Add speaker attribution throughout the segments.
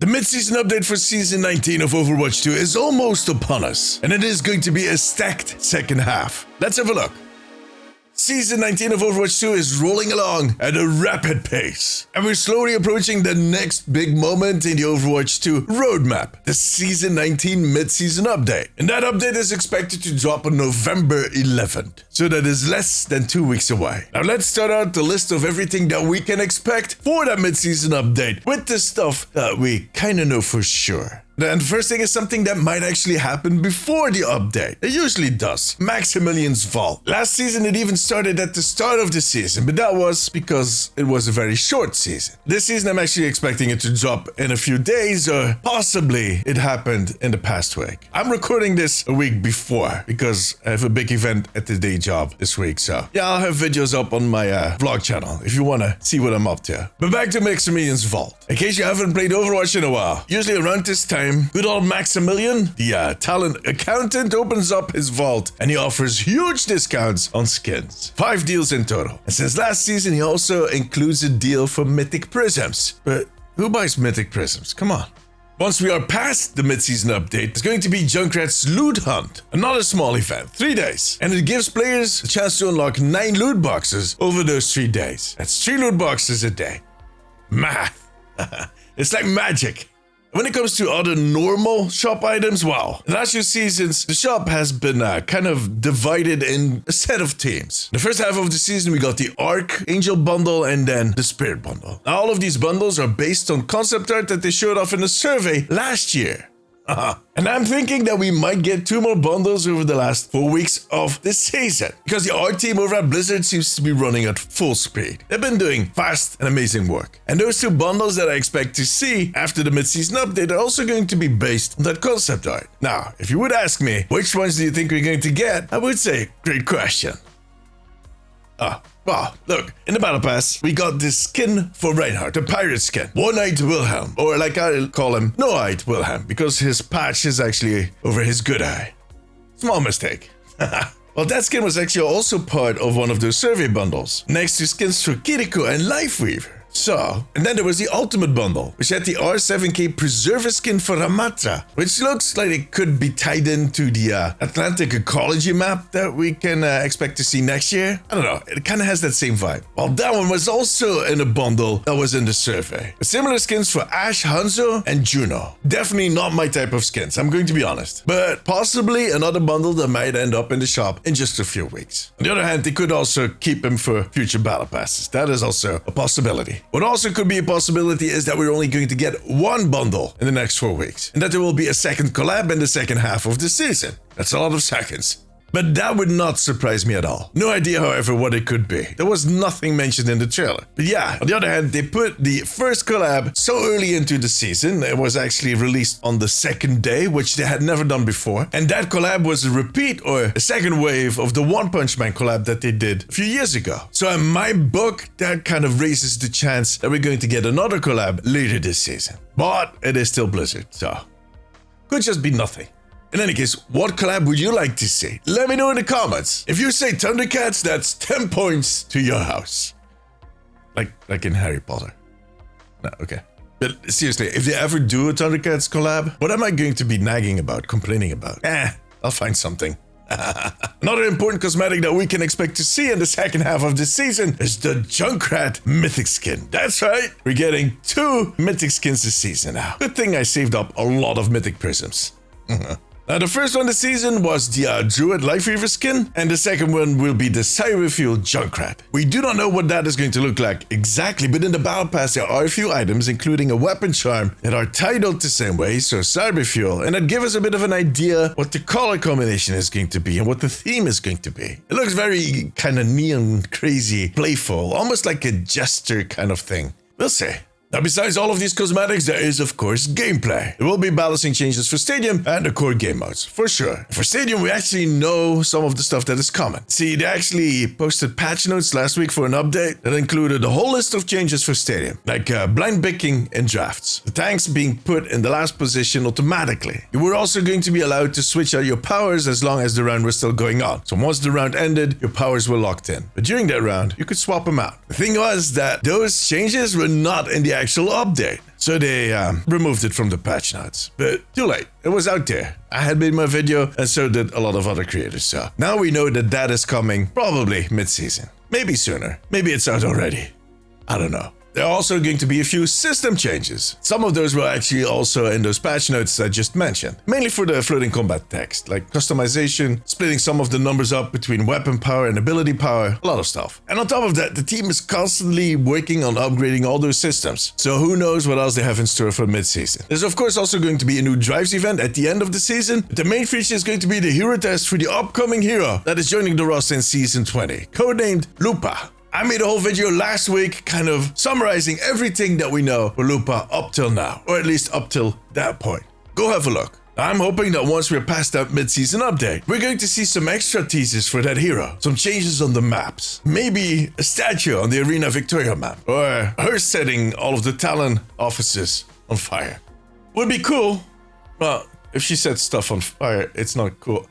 Speaker 1: The mid-season update for Season 19 of Overwatch 2 is almost upon us, and it is going to be a stacked second half. Let's have a look. Season 19 of Overwatch 2 is rolling along at a rapid pace, and we're slowly approaching the next big moment in the Overwatch 2 roadmap, the Season 19 mid-season update. And that update is expected to drop on November 11th, so that is less than 2 weeks away. Now let's start out the list of everything that we can expect for that mid-season update with the stuff that we kinda know for sure. And the first thing is something that might actually happen before the update. It usually does. Maximilian's Vault. Last season it even started at the start of the season, but that was because it was a very short season. This season I'm actually expecting it to drop in a few days, or possibly it happened in the past week. I'm recording this a week before because I have a big event at the day job this week, so yeah, I'll have videos up on my vlog channel if you want to see what I'm up to. But back to Maximilian's Vault. In case you haven't played Overwatch in a while, usually around this time, good old Maximilian, the talent accountant, opens up his vault and he offers huge discounts on skins. 5 deals in total. And since last season, he also includes a deal for Mythic Prisms. But who buys Mythic Prisms? Come on. Once we are past the mid-season update, it's going to be Junkrat's Loot Hunt. Another small event, 3 days. And it gives players a chance to unlock 9 loot boxes over those 3 days. That's 3 loot boxes a day. Math. It's like magic. When it comes to other normal shop items, wow. In the last few seasons, the shop has been kind of divided in a set of teams. The first half of the season, we got the Archangel bundle and then the Spirit bundle. Now, all of these bundles are based on concept art that they showed off in a survey last year. And I'm thinking that we might get 2 more bundles over the last 4 weeks of this season, because the art team over at Blizzard seems to be running at full speed. They've been doing fast and amazing work. And those 2 bundles that I expect to see after the mid-season update are also going to be based on that concept art. Now, if you would ask me, which ones do you think we're going to get? I would say, great question. Well, look, in the Battle Pass, we got this skin for Reinhardt, the pirate skin. One-Eyed Wilhelm, or like I call him, No-Eyed Wilhelm, because his patch is actually over his good eye. Small mistake. Well, that skin was actually also part of one of those survey bundles, next to skins for Kiriko and Lifeweaver. So, and then there was the Ultimate Bundle, which had the R7K Preserver skin for Ramatra, which looks like it could be tied into the Atlantic Ecology map that we can expect to see next year. I don't know, it kind of has that same vibe. Well, that one was also in a bundle that was in the survey. Similar skins for Ash, Hanzo, and Juno. Definitely not my type of skins, I'm going to be honest. But possibly another bundle that might end up in the shop in just a few weeks. On the other hand, they could also keep him for future battle passes. That is also a possibility. What also could be a possibility is that we're only going to get 1 bundle in the next 4 weeks, and that there will be a second collab in the second half of the season. That's a lot of seconds. But that would not surprise me at all. No idea, however, what it could be. There was nothing mentioned in the trailer. But yeah, on the other hand, they put the first collab so early into the season. It was actually released on the 2nd day, which they had never done before. And that collab was a repeat or a second wave of the One Punch Man collab that they did a few years ago. So in my book, that kind of raises the chance that we're going to get another collab later this season. But it is still Blizzard, so could just be nothing. In any case, what collab would you like to see? Let me know in the comments. If you say Thundercats, that's 10 points to your house. Like in Harry Potter. No, okay. But seriously, if they ever do a Thundercats collab, what am I going to be nagging about, complaining about? I'll find something. Another important cosmetic that we can expect to see in the second half of the season is the Junkrat Mythic skin. That's right, we're getting 2 Mythic skins this season now. Good thing I saved up a lot of Mythic Prisms. Now, the first one this season was the Druid Lifeweaver skin, and the second one will be the Cyberfuel Junkrat. We do not know what that is going to look like exactly, but in the Battle Pass there are a few items, including a weapon charm, that are titled the same way, so Cyberfuel, and that give us a bit of an idea what the color combination is going to be and what the theme is going to be. It looks very kind of neon, crazy, playful, almost like a jester kind of thing. We'll see. Now, besides all of these cosmetics, there is, of course, gameplay. There will be balancing changes for Stadium and the core game modes, for sure. For Stadium, we actually know some of the stuff that is coming. See, they actually posted patch notes last week for an update that included a whole list of changes for Stadium, like blind picking in drafts, the tanks being put in the last position automatically. You were also going to be allowed to switch out your powers as long as the round was still going on. So once the round ended, your powers were locked in. But during that round, you could swap them out. The thing was that those changes were not in the actual update. So they removed it from the patch notes. But too late. It was out there. I had made my video, and so did a lot of other creators. So now we know that that is coming probably mid-season. Maybe sooner. Maybe it's out already. I don't know. There are also going to be a few system changes. Some of those were actually also in those patch notes I just mentioned. Mainly for the floating combat text, like customization, splitting some of the numbers up between weapon power and ability power, a lot of stuff. And on top of that, the team is constantly working on upgrading all those systems. So who knows what else they have in store for mid-season. There's of course also going to be a new drives event at the end of the season. But the main feature is going to be the hero test for the upcoming hero that is joining the roster in Season 20, codenamed Lupa. I made a whole video last week kind of summarizing everything that we know for Lupa up till now, or at least up till that point. Go have a look. I'm hoping that once we're past that mid-season update, we're going to see some extra teasers for that hero, some changes on the maps, maybe a statue on the Arena Victoria map, or her setting all of the Talon offices on fire. Would be cool. Well, if she sets stuff on fire, it's not cool.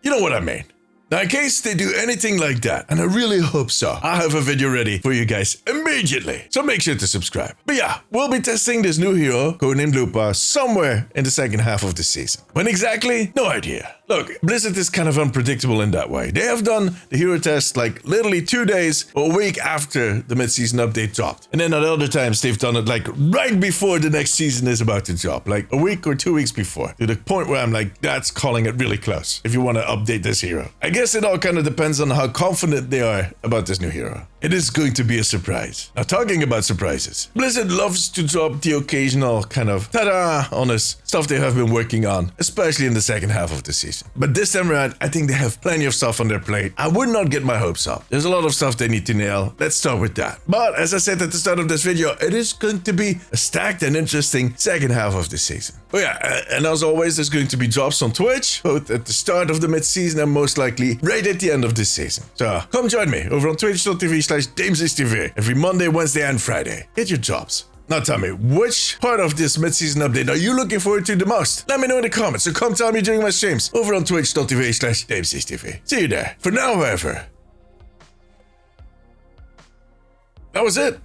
Speaker 1: You know what I mean. Now, in case they do anything like that, and I really hope so, I have a video ready for you guys immediately. So make sure to subscribe. But yeah, we'll be testing this new hero, codenamed Lupa, somewhere in the second half of the season. When exactly? No idea. Look, Blizzard is kind of unpredictable in that way. They have done the hero test like literally 2 days or a week after the mid-season update dropped. And then at other times, they've done it like right before the next season is about to drop, like a week or 2 weeks before, to the point where I'm like, that's calling it really close if you want to update this hero. I guess it all kind of depends on how confident they are about this new hero. It is going to be a surprise. Now, talking about surprises, Blizzard loves to drop the occasional kind of ta-da on us stuff they have been working on, especially in the second half of the season. But this time around, I think they have plenty of stuff on their plate. I would not get my hopes up. There's a lot of stuff they need to nail. Let's start with that. But as I said at the start of this video, it is going to be a stacked and interesting second half of the season. Oh yeah, and as always, there's going to be drops on Twitch, both at the start of the mid-season and most likely right at the end of this season. So come join me over on twitch.tv/damesistv every Monday, Wednesday, and Friday. Get your drops. Now tell me, which part of this mid-season update are you looking forward to the most? Let me know in the comments, so come tell me during my streams over on twitch.tv/damesistv. See you there. For now, however, that was it.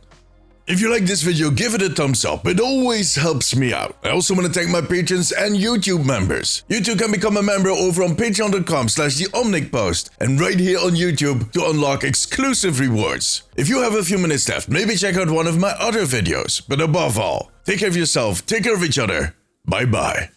Speaker 1: If you like this video, give it a thumbs up. It always helps me out. I also want to thank my patrons and YouTube members. You too can become a member over on patreon.com/theomnicpost and right here on YouTube to unlock exclusive rewards. If you have a few minutes left, maybe check out one of my other videos. But above all, take care of yourself, take care of each other. Bye bye.